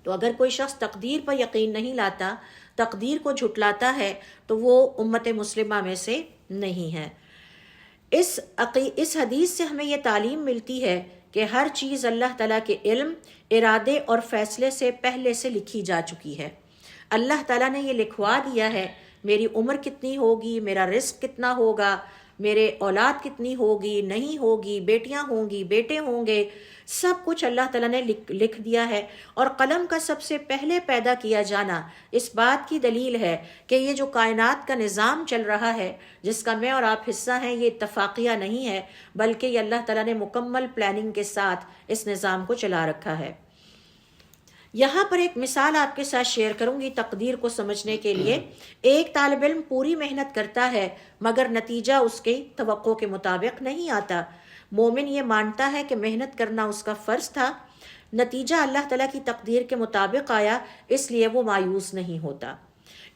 تو اگر کوئی شخص تقدیر پر یقین نہیں لاتا، تقدیر کو جھٹلاتا ہے، تو وہ امت مسلمہ میں سے نہیں ہے۔ اس حدیث سے ہمیں یہ تعلیم ملتی ہے کہ ہر چیز اللہ تعالیٰ کے علم، ارادے اور فیصلے سے پہلے سے لکھی جا چکی ہے۔ اللہ تعالیٰ نے یہ لکھوا دیا ہے میری عمر کتنی ہوگی، میرا رزق کتنا ہوگا، میرے اولاد کتنی ہوگی نہیں ہوگی، بیٹیاں ہوں گی بیٹے ہوں گے، سب کچھ اللہ تعالیٰ نے لکھ دیا ہے۔ اور قلم کا سب سے پہلے پیدا کیا جانا اس بات کی دلیل ہے کہ یہ جو کائنات کا نظام چل رہا ہے جس کا میں اور آپ حصہ ہیں، یہ اتفاقیہ نہیں ہے، بلکہ یہ اللہ تعالیٰ نے مکمل پلاننگ کے ساتھ اس نظام کو چلا رکھا ہے۔ یہاں پر ایک مثال آپ کے ساتھ شیئر کروں گی تقدیر کو سمجھنے کے لیے۔ ایک طالب علم پوری محنت کرتا ہے مگر نتیجہ اس کی توقع کے مطابق نہیں آتا۔ مومن یہ مانتا ہے کہ محنت کرنا اس کا فرض تھا، نتیجہ اللہ تعالیٰ کی تقدیر کے مطابق آیا، اس لیے وہ مایوس نہیں ہوتا۔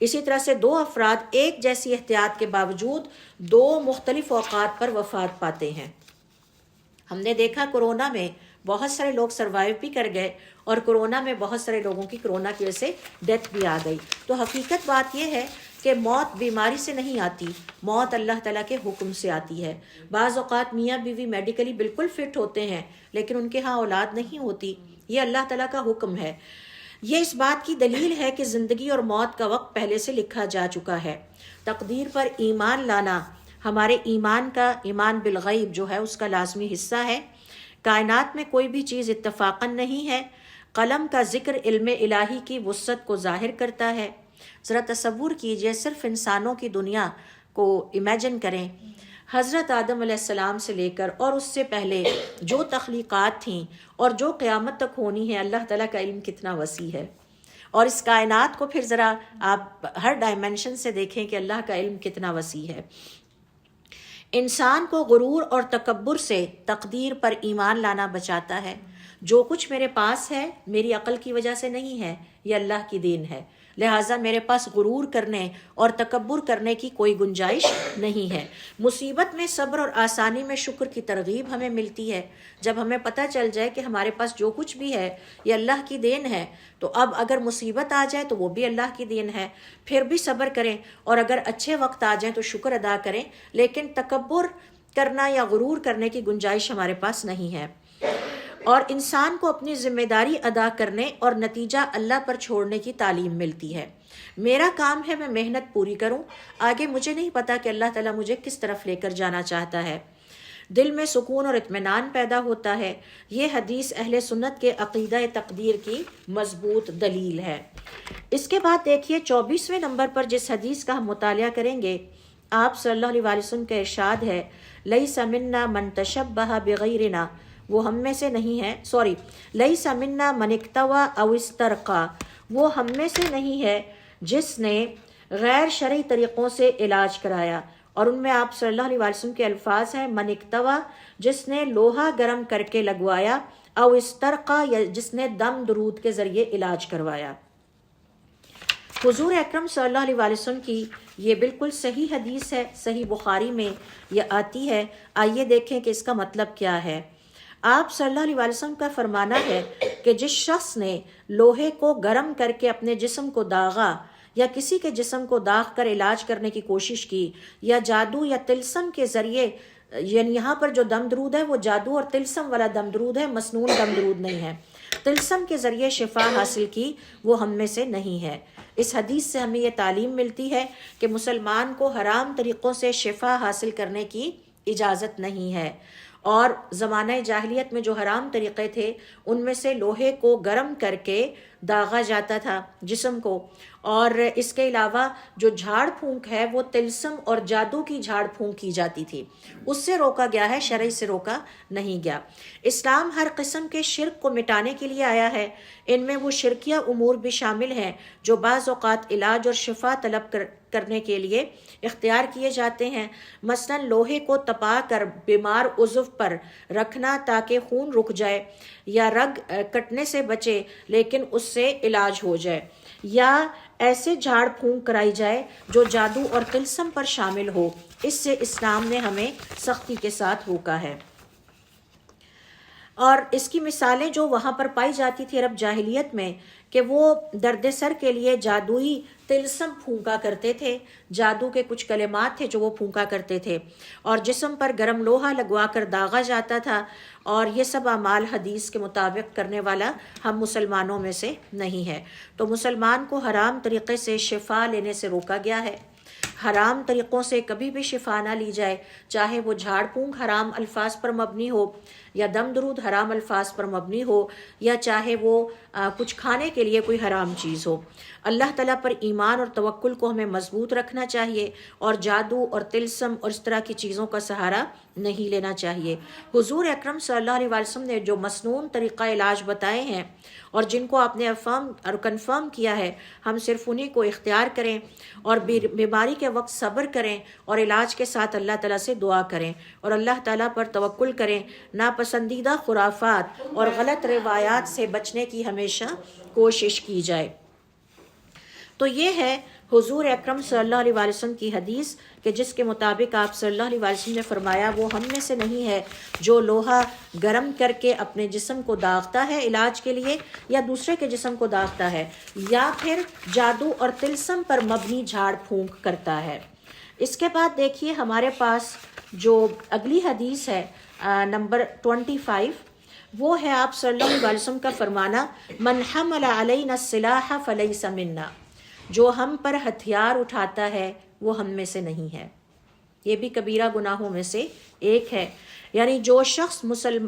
اسی طرح سے دو افراد ایک جیسی احتیاط کے باوجود دو مختلف اوقات پر وفات پاتے ہیں۔ ہم نے دیکھا کورونا میں بہت سارے لوگ سروائیو بھی کر گئے اور کورونا میں بہت سارے لوگوں کی کورونا کی وجہ سے ڈیتھ بھی آ گئی۔ تو حقیقت بات یہ ہے کہ موت بیماری سے نہیں آتی، موت اللہ تعالیٰ کے حکم سے آتی ہے۔ بعض اوقات میاں بیوی میڈیکلی بالکل فٹ ہوتے ہیں لیکن ان کے ہاں اولاد نہیں ہوتی، یہ اللہ تعالیٰ کا حکم ہے۔ یہ اس بات کی دلیل ہے کہ زندگی اور موت کا وقت پہلے سے لکھا جا چکا ہے۔ تقدیر پر ایمان لانا ہمارے ایمان کا، ایمان بالغیب جو ہے اس کا لازمی حصہ ہے۔ کائنات میں کوئی بھی چیز اتفاقاً نہیں ہے۔ قلم کا ذکر علم الہی کی وسعت کو ظاہر کرتا ہے۔ ذرا تصور کیجئے، صرف انسانوں کی دنیا کو امیجن کریں، حضرت آدم علیہ السلام سے لے کر اور اس سے پہلے جو تخلیقات تھیں اور جو قیامت تک ہونی ہے، اللہ تعالیٰ کا علم کتنا وسیع ہے۔ اور اس کائنات کو پھر ذرا آپ ہر ڈائمنشن سے دیکھیں کہ اللہ کا علم کتنا وسیع ہے۔ انسان کو غرور اور تکبر سے تقدیر پر ایمان لانا بچاتا ہے۔ جو کچھ میرے پاس ہے میری عقل کی وجہ سے نہیں ہے، یہ اللہ کی دین ہے، لہٰذا میرے پاس غرور کرنے اور تکبر کرنے کی کوئی گنجائش نہیں ہے۔ مصیبت میں صبر اور آسانی میں شکر کی ترغیب ہمیں ملتی ہے۔ جب ہمیں پتہ چل جائے کہ ہمارے پاس جو کچھ بھی ہے یہ اللہ کی دین ہے، تو اب اگر مصیبت آ جائے تو وہ بھی اللہ کی دین ہے، پھر بھی صبر کریں، اور اگر اچھے وقت آ جائیں تو شکر ادا کریں، لیکن تکبر کرنا یا غرور کرنے کی گنجائش ہمارے پاس نہیں ہے۔ اور انسان کو اپنی ذمہ داری ادا کرنے اور نتیجہ اللہ پر چھوڑنے کی تعلیم ملتی ہے۔ میرا کام ہے میں محنت پوری کروں، آگے مجھے نہیں پتا کہ اللہ تعالیٰ مجھے کس طرف لے کر جانا چاہتا ہے۔ دل میں سکون اور اطمینان پیدا ہوتا ہے۔ یہ حدیث اہل سنت کے عقیدہ تقدیر کی مضبوط دلیل ہے۔ اس کے بعد دیکھیے 24ویں نمبر پر جس حدیث کا ہم مطالعہ کریں گے، آپ صلی اللہ علیہ وسلم کا ارشاد ہے لیس منا من تشبہ بغیرنا، وہ ہم میں سے نہیں ہے، لیس منا من اکتوى او استرقى، وہ ہم میں سے نہیں ہے جس نے غیر شرعی طریقوں سے علاج کرایا۔ اور ان میں آپ صلی اللہ علیہ وسلم کے الفاظ ہیں من اکتوى، جس نے لوہا گرم کر کے لگوایا، او استرقى، یا جس نے دم درود کے ذریعے علاج کروایا۔ حضور اکرم صلی اللہ علیہ وسلم کی یہ بالکل صحیح حدیث ہے، صحیح بخاری میں یہ آتی ہے۔ آئیے دیکھیں کہ اس کا مطلب کیا ہے۔ آپ صلی اللہ علیہ وسلم کا فرمانا ہے کہ جس شخص نے لوہے کو گرم کر کے اپنے جسم کو داغا یا کسی کے جسم کو داغ کر علاج کرنے کی کوشش کی، یا جادو یا طلسم کے ذریعے، یعنی یہاں پر جو دم درود ہے وہ جادو اور طلسم والا دم درود ہے، مسنون دم درود نہیں ہے، طلسم کے ذریعے شفا حاصل کی، وہ ہم میں سے نہیں ہے۔ اس حدیث سے ہمیں یہ تعلیم ملتی ہے کہ مسلمان کو حرام طریقوں سے شفا حاصل کرنے کی اجازت نہیں ہے۔ اور زمانہ جاہلیت میں جو حرام طریقے تھے ان میں سے لوہے کو گرم کر کے داغا جاتا تھا جسم کو، اور اس کے علاوہ جو جھاڑ پھونک ہے وہ طلسم اور جادو کی جھاڑ پھونک کی جاتی تھی، اس سے روکا گیا ہے، شرع سے روکا نہیں گیا۔ اسلام ہر قسم کے شرک کو مٹانے کے لیے آیا ہے، ان میں وہ شرکیہ امور بھی شامل ہیں جو بعض اوقات علاج اور شفا طلب کرنے کے لیے اختیار کیے جاتے ہیں، مثلا لوہے کو تپا کر بیمار عضو پر رکھنا تاکہ خون رک جائے، یا رگ کٹنے سے بچے لیکن اس سے علاج ہو جائے، یا ایسے جھاڑ پھونک کرائی جائے جو جادو اور طلسم پر شامل ہو، اس سے اسلام نے ہمیں سختی کے ساتھ روکا ہے۔ اور اس کی مثالیں جو وہاں پر پائی جاتی تھی عرب جاہلیت میں، کہ وہ درد سر کے لیے جادوئی طلسم پھونکا کرتے تھے، جادو کے کچھ کلمات تھے جو وہ پھونکا کرتے تھے، اور جسم پر گرم لوہا لگوا کر داغا جاتا تھا، اور یہ سب اعمال حدیث کے مطابق کرنے والا ہم مسلمانوں میں سے نہیں ہے۔ تو مسلمان کو حرام طریقے سے شفا لینے سے روکا گیا ہے، حرام طریقوں سے کبھی بھی شفا نہ لی جائے، چاہے وہ جھاڑ پھونک حرام الفاظ پر مبنی ہو، یا دم درود حرام الفاظ پر مبنی ہو، یا چاہے وہ کچھ کھانے کے لیے کوئی حرام چیز ہو۔ اللہ تعالیٰ پر ایمان اور توکل کو ہمیں مضبوط رکھنا چاہیے، اور جادو اور طلسم اور اس طرح کی چیزوں کا سہارا نہیں لینا چاہیے۔ حضور اکرم صلی اللہ علیہ وسلم نے جو مسنون طریقہ علاج بتائے ہیں اور جن کو آپ نے افہم اور کنفرم کیا ہے، ہم صرف انہی کو اختیار کریں، اور بیماری کے وقت صبر کریں، اور علاج کے ساتھ اللہ تعالیٰ سے دعا کریں، اور اللہ تعالیٰ پر توکل کریں، ناپسندیدہ خرافات اور غلط روایات سے بچنے کی ہمیشہ کوشش کی جائے۔ تو یہ ہے حضور اکرم صلی اللہ علیہ وسلم کی حدیث، کہ جس کے مطابق آپ صلی اللہ علیہ وسلم نے فرمایا وہ ہم میں سے نہیں ہے جو لوہا گرم کر کے اپنے جسم کو داغتا ہے علاج کے لیے، یا دوسرے کے جسم کو داغتا ہے، یا پھر جادو اور طلسم پر مبنی جھاڑ پھونک کرتا ہے۔ اس کے بعد دیکھیے ہمارے پاس جو اگلی حدیث ہے نمبر 25، وہ ہے آپ صلی اللہ علیہ وسلم کا فرمانا، من حمل علینا السلاح فلیس منا، جو ہم پر ہتھیار اٹھاتا ہے وہ ہم میں سے نہیں ہے۔ یہ بھی کبیرہ گناہوں میں سے ایک ہے، یعنی جو شخص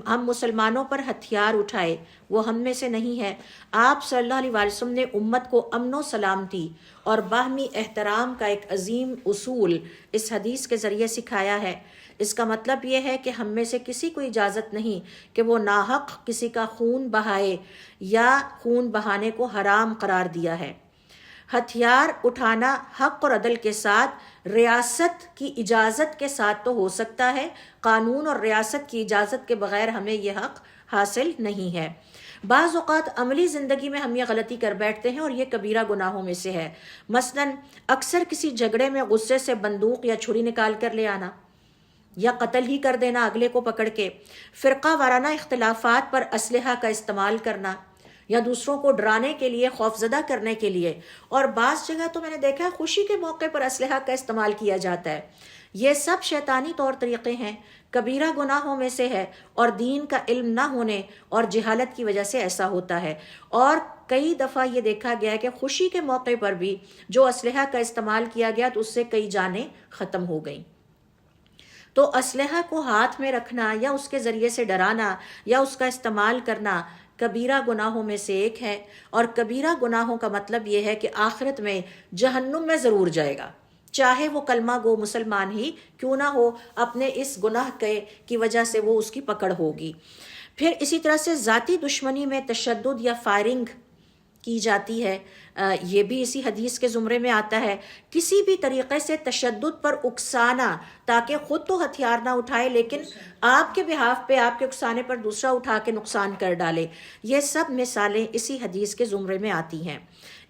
ہم مسلمانوں پر ہتھیار اٹھائے وہ ہم میں سے نہیں ہے۔ آپ صلی اللہ علیہ وسلم نے امت کو امن و سلامتی اور باہمی احترام کا ایک عظیم اصول اس حدیث کے ذریعے سکھایا ہے۔ اس کا مطلب یہ ہے کہ ہم میں سے کسی کو اجازت نہیں کہ وہ ناحق کسی کا خون بہائے یا خون بہانے کو حرام قرار دیا ہے۔ ہتھیار اٹھانا حق اور عدل کے ساتھ، ریاست کی اجازت کے ساتھ تو ہو سکتا ہے، قانون اور ریاست کی اجازت کے بغیر ہمیں یہ حق حاصل نہیں ہے۔ بعض اوقات عملی زندگی میں ہم یہ غلطی کر بیٹھتے ہیں اور یہ کبیرہ گناہوں میں سے ہے، مثلا اکثر کسی جھگڑے میں غصے سے بندوق یا چھری نکال کر لے آنا، یا قتل ہی کر دینا اگلے کو پکڑ کے، فرقہ وارانہ اختلافات پر اسلحہ کا استعمال کرنا، یا دوسروں کو ڈرانے کے لیے، خوفزدہ کرنے کے لیے، اور بعض جگہ تو میں نے دیکھا ہے خوشی کے موقع پر اسلحہ کا استعمال کیا جاتا ہے۔ یہ سب شیطانی طور طریقے ہیں، کبیرہ گناہوں میں سے ہے، اور دین کا علم نہ ہونے اور جہالت کی وجہ سے ایسا ہوتا ہے۔ اور کئی دفعہ یہ دیکھا گیا ہے کہ خوشی کے موقع پر بھی جو اسلحہ کا استعمال کیا گیا تو اس سے کئی جانیں ختم ہو گئیں۔ تو اسلحہ کو ہاتھ میں رکھنا یا اس کے ذریعے سے ڈرانا یا اس کا استعمال کرنا کبیرہ گناہوں میں سے ایک ہے، اور کبیرہ گناہوں کا مطلب یہ ہے کہ آخرت میں جہنم میں ضرور جائے گا، چاہے وہ کلمہ گو مسلمان ہی کیوں نہ ہو، اپنے اس گناہ کی وجہ سے وہ اس کی پکڑ ہوگی۔ پھر اسی طرح سے ذاتی دشمنی میں تشدد یا فائرنگ کی جاتی ہے، یہ بھی اسی حدیث کے زمرے میں آتا ہے۔ کسی بھی طریقے سے تشدد پر اکسانا تاکہ خود تو ہتھیار نہ اٹھائے لیکن آپ کے بہاف پہ، آپ کے اکسانے پر دوسرا اٹھا کے نقصان کر ڈالے، یہ سب مثالیں اسی حدیث کے زمرے میں آتی ہیں۔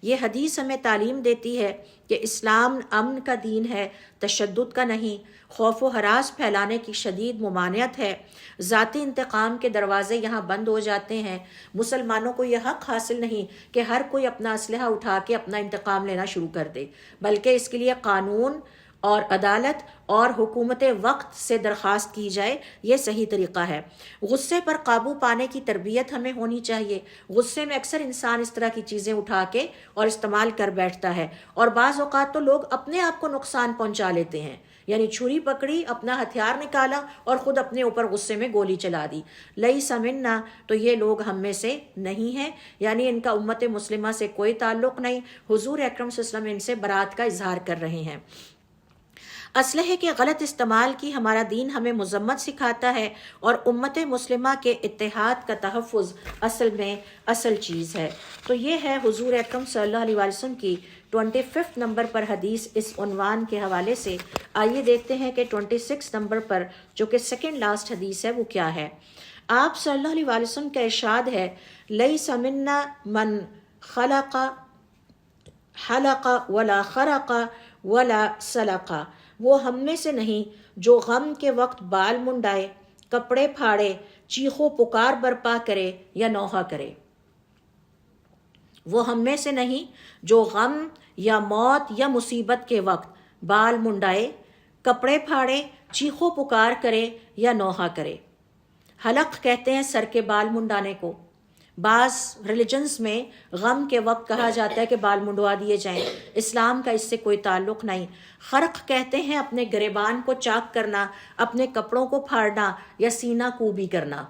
یہ حدیث ہمیں تعلیم دیتی ہے کہ اسلام امن کا دین ہے، تشدد کا نہیں۔ خوف و ہراس پھیلانے کی شدید ممانعت ہے، ذاتی انتقام کے دروازے یہاں بند ہو جاتے ہیں۔ مسلمانوں کو یہ حق حاصل نہیں کہ ہر کوئی اپنا اسلحہ اٹھا کے اپنا انتقام لینا شروع کر دے، بلکہ اس کے لیے قانون اور عدالت اور حکومت وقت سے درخواست کی جائے، یہ صحیح طریقہ ہے۔ غصے پر قابو پانے کی تربیت ہمیں ہونی چاہیے۔ غصے میں اکثر انسان اس طرح کی چیزیں اٹھا کے اور استعمال کر بیٹھتا ہے، اور بعض اوقات تو لوگ اپنے آپ کو نقصان پہنچا لیتے ہیں یعنی چھری پکڑی، اپنا ہتھیار نکالا اور خود اپنے اوپر غصے میں گولی چلا دی. لیس منا، تو یہ لوگ ہم میں سے نہیں ہیں، یعنی ان کا امت مسلمہ سے کوئی تعلق نہیں. حضور اکرم صلی اللہ علیہ وسلم ان سے برات کا اظہار کر رہے ہیں. اسلحے کے غلط استعمال کی ہمارا دین ہمیں مذمت سکھاتا ہے، اور امت مسلمہ کے اتحاد کا تحفظ اصل میں اصل چیز ہے. تو یہ ہے حضور اکرم صلی اللہ علیہ وسلم کی 25 نمبر پر حدیث اس عنوان کے حوالے سے. آئیے دیکھتے ہیں کہ 26 نمبر پر جو کہ سیکنڈ لاسٹ حدیث ہے وہ کیا ہے. آپ صلی اللہ علیہ وسلم کا ارشاد ہے، لیس منا من خلق حلق ولا خرق ولا سلق، وہ ہم میں سے نہیں جو غم کے وقت بال منڈائے، کپڑے پھاڑے، چیخ و پکار برپا کرے یا نوحہ کرے. وہ ہم میں سے نہیں جو غم یا موت یا مصیبت کے وقت بال منڈائے، کپڑے پھاڑے، چیخ و پکار کرے یا نوحہ کرے. حلق کہتے ہیں سر کے بال منڈانے کو. بعض ریلیجنز میں غم کے وقت کہا جاتا ہے کہ بال منڈوا دیے جائیں، اسلام کا اس سے کوئی تعلق نہیں. خرق کہتے ہیں اپنے گریبان کو چاک کرنا، اپنے کپڑوں کو پھاڑنا یا سینہ کوبی کرنا.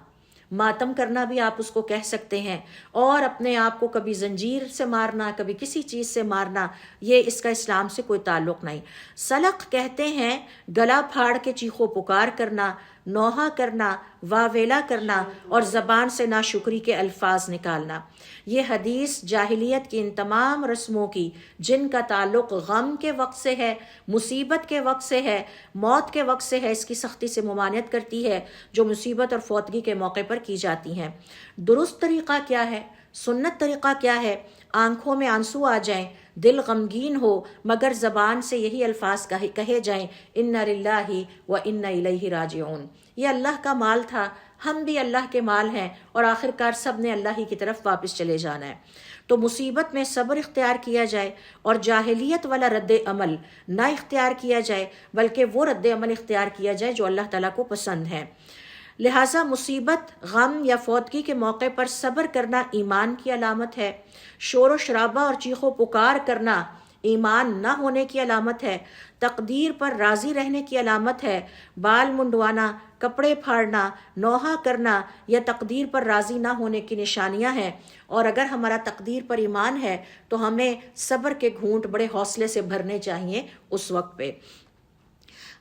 ماتم کرنا بھی آپ اس کو کہہ سکتے ہیں، اور اپنے آپ کو کبھی زنجیر سے مارنا، کبھی کسی چیز سے مارنا، یہ اس کا اسلام سے کوئی تعلق نہیں. سلق کہتے ہیں گلا پھاڑ کے چیخ و پکار کرنا، نوحہ کرنا، واویلا کرنا اور زبان سے ناشکری کے الفاظ نکالنا. یہ حدیث جاہلیت کی ان تمام رسموں کی جن کا تعلق غم کے وقت سے ہے، مصیبت کے وقت سے ہے، موت کے وقت سے ہے، اس کی سختی سے ممانعت کرتی ہے جو مصیبت اور فوتگی کے موقع پر کی جاتی ہیں. درست طریقہ کیا ہے؟ سنت طریقہ کیا ہے؟ آنکھوں میں آنسو آ جائیں، دل غمگین ہو، مگر زبان سے یہی الفاظ کہے جائیں، انا للہ و انا الیہ راجعون. یہ اللہ کا مال تھا، ہم بھی اللہ کے مال ہیں، اور آخر کار سب نے اللہ ہی کی طرف واپس چلے جانا ہے. تو مصیبت میں صبر اختیار کیا جائے اور جاہلیت والا رد عمل نہ اختیار کیا جائے، بلکہ وہ رد عمل اختیار کیا جائے جو اللہ تعالیٰ کو پسند ہے. لہٰذا مصیبت، غم یا فوتگی کے موقع پر صبر کرنا ایمان کی علامت ہے. شور و شرابہ اور چیخ و پکار کرنا ایمان نہ ہونے کی علامت ہے. تقدیر پر راضی رہنے کی علامت ہے. بال منڈوانا، کپڑے پھاڑنا، نوحہ کرنا یا تقدیر پر راضی نہ ہونے کی نشانیاں ہیں. اور اگر ہمارا تقدیر پر ایمان ہے تو ہمیں صبر کے گھونٹ بڑے حوصلے سے بھرنے چاہیے اس وقت پہ.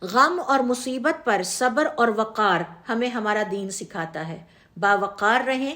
غم اور مصیبت پر صبر اور وقار ہمیں ہمارا دین سکھاتا ہے. باوقار رہیں،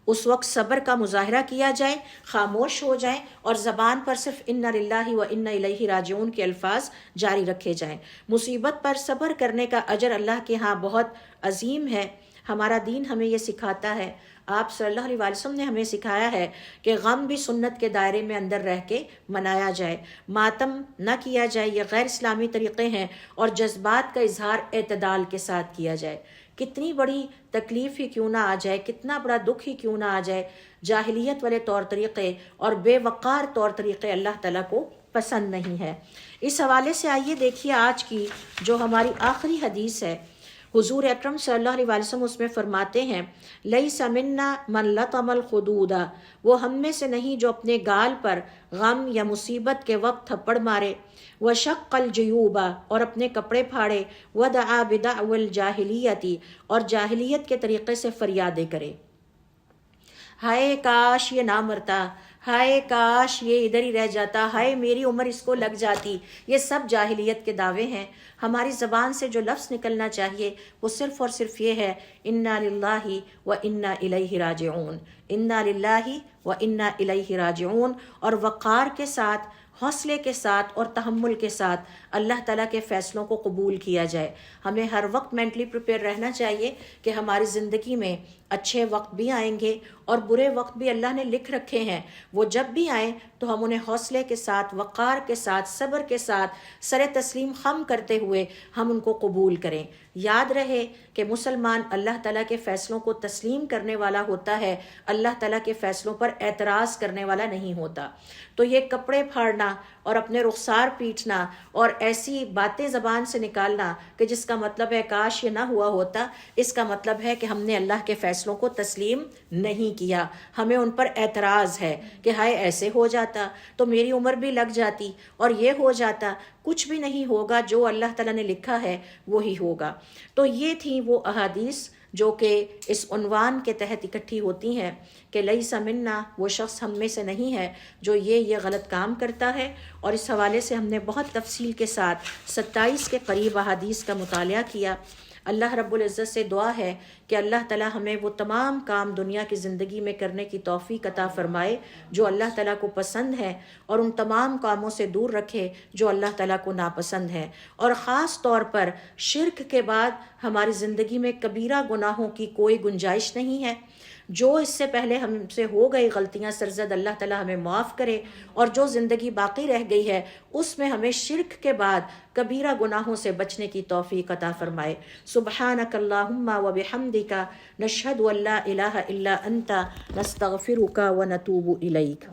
اس وقت صبر کا مظاہرہ کیا جائے، خاموش ہو جائیں اور زبان پر صرف انا للہ و انا الیہ راجعون کے الفاظ جاری رکھے جائیں. مصیبت پر صبر کرنے کا اجر اللہ کے ہاں بہت عظیم ہے. ہمارا دین ہمیں یہ سکھاتا ہے. آپ صلی اللہ علیہ وسلم نے ہمیں سکھایا ہے کہ غم بھی سنت کے دائرے میں اندر رہ کے منایا جائے، ماتم نہ کیا جائے، یہ غیر اسلامی طریقے ہیں، اور جذبات کا اظہار اعتدال کے ساتھ کیا جائے. کتنی بڑی تکلیف ہی کیوں نہ آ جائے، کتنا بڑا دکھ ہی کیوں نہ آ جائے، جاہلیت والے طور طریقے اور بے وقار طور طریقے اللہ تعالیٰ کو پسند نہیں ہے. اس حوالے سے آئیے دیکھیے آج کی جو ہماری آخری حدیث ہے. حضور اکرم صلی اللہ علیہ وسلم اس میں فرماتے ہیں، لیس منا من لطم الخدود، وہ ہم میں سے نہیں جو اپنے گال پر غم یا مصیبت کے وقت تھپڑ مارے، وشق الجیوب، اور اپنے کپڑے پھاڑے، ودعا بدعوى الجاہلیت، اور جاہلیت کے طریقے سے فریادیں کرے. ہائے کاش یہ نہ مرتا، ہائے کاش یہ ادھر ہی رہ جاتا، ہائے میری عمر اس کو لگ جاتی. یہ سب جاہلیت کے دعوے ہیں. ہماری زبان سے جو لفظ نکلنا چاہیے وہ صرف اور صرف یہ ہے، انا للہ و انا الیہ راجعون، انا للہ و انا الیہ راجعون. اور وقار کے ساتھ، حوصلے کے ساتھ اور تحمل کے ساتھ اللہ تعالیٰ کے فیصلوں کو قبول کیا جائے. ہمیں ہر وقت مینٹلی پریپیئر رہنا چاہیے کہ ہماری زندگی میں اچھے وقت بھی آئیں گے اور برے وقت بھی اللہ نے لکھ رکھے ہیں. وہ جب بھی آئیں تو ہم انہیں حوصلے کے ساتھ، وقار کے ساتھ، صبر کے ساتھ، سر تسلیم خم کرتے ہوئے ہم ان کو قبول کریں. یاد رہے کہ مسلمان اللہ تعالیٰ کے فیصلوں کو تسلیم کرنے والا ہوتا ہے، اللہ تعالیٰ کے فیصلوں پر اعتراض کرنے والا نہیں ہوتا. تو یہ کپڑے پھاڑنا اور اپنے رخسار پیٹنا اور ایسی باتیں زبان سے نکالنا کہ جس کا مطلب ہے کاش یہ نہ ہوا ہوتا، اس کا مطلب ہے کہ ہم نے اللہ کے فیصلوں کو تسلیم نہیں کیا، ہمیں ان پر اعتراض ہے کہ ہائے ایسے ہو جاتا تو میری عمر بھی لگ جاتی اور یہ ہو جاتا۔ کچھ بھی نہیں ہوگا، جو اللہ تعالیٰ نے لکھا ہے وہی ہوگا۔ تو یہ تھیں وہ احادیث جو کہ اس عنوان کے تحت اکٹھی ہوتی ہیں کہ لیس منا، وہ شخص ہم میں سے نہیں ہے جو یہ غلط کام کرتا ہے۔ اور اس حوالے سے ہم نے بہت تفصیل کے ساتھ 27 کے قریب احادیث کا مطالعہ کیا۔ اللہ رب العزت سے دعا ہے کہ اللہ تعالیٰ ہمیں وہ تمام کام دنیا کی زندگی میں کرنے کی توفیق عطا فرمائے جو اللہ تعالیٰ کو پسند ہے، اور ان تمام کاموں سے دور رکھے جو اللہ تعالیٰ کو ناپسند ہے۔ اور خاص طور پر شرک کے بعد ہماری زندگی میں کبیرہ گناہوں کی کوئی گنجائش نہیں ہے۔ جو اس سے پہلے ہم سے ہو گئی غلطیاں سرزد، اللہ تعالیٰ ہمیں معاف کرے، اور جو زندگی باقی رہ گئی ہے اس میں ہمیں شرک کے بعد کبیرہ گناہوں سے بچنے کی توفیق عطا فرمائے۔ سبحانک اللہم و بحمدک، نشہد ان لا الہ الا انت، نستغفرک و نتوب الیک۔